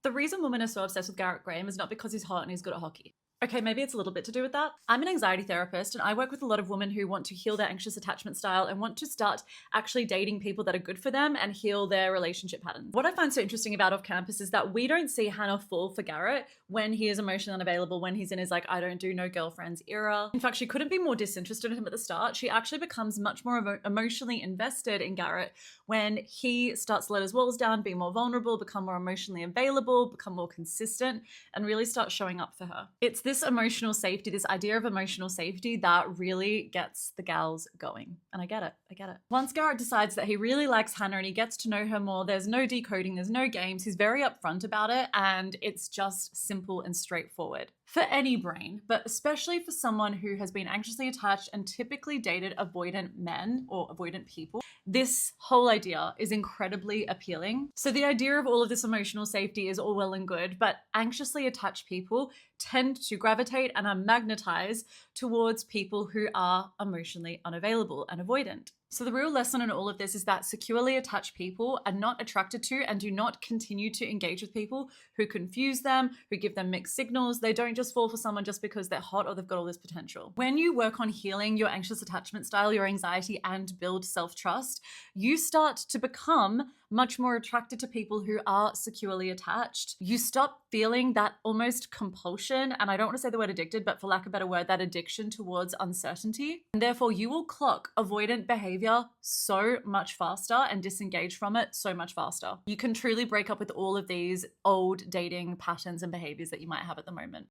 The reason women are so obsessed with Garrett Graham is not because he's hot and he's good at hockey. Okay, maybe it's a little bit to do with that. I'm an anxiety therapist and I work with a lot of women who want to heal their anxious attachment style and want to start actually dating people that are good for them and heal their relationship patterns. What I find so interesting about Off Campus is that we don't see Hannah fall for Garrett when he is emotionally unavailable, when he's in his like, I don't do no girlfriends era. In fact, she couldn't be more disinterested in him at the start. She actually becomes much more emotionally invested in Garrett when he starts to let his walls down, be more vulnerable, become more emotionally available, become more consistent, and really start showing up for her. It's this emotional safety, this idea of emotional safety that really gets the gals going. And I get it. Once Garrett decides that he really likes Hannah and he gets to know her more, there's no decoding, there's no games. He's very upfront about it and it's just simple and straightforward. For any brain, but especially for someone who has been anxiously attached and typically dated avoidant men or avoidant people, this whole idea is incredibly appealing. So the idea of all of this emotional safety is all well and good, but anxiously attached people tend to gravitate and are magnetized towards people who are emotionally unavailable and avoidant. So the real lesson in all of this is that securely attached people are not attracted to and do not continue to engage with people who confuse them, who give them mixed signals. They don't just fall for someone just because they're hot or they've got all this potential. When you work on healing your anxious attachment style, your anxiety, and build self-trust, you start to become much more attracted to people who are securely attached. You stop feeling that almost compulsion, and I don't want to say the word addicted, but for lack of a better word, that addiction towards uncertainty. And therefore you will clock avoidant behavior so much faster and disengage from it so much faster. You can truly break up with all of these old dating patterns and behaviors that you might have at the moment.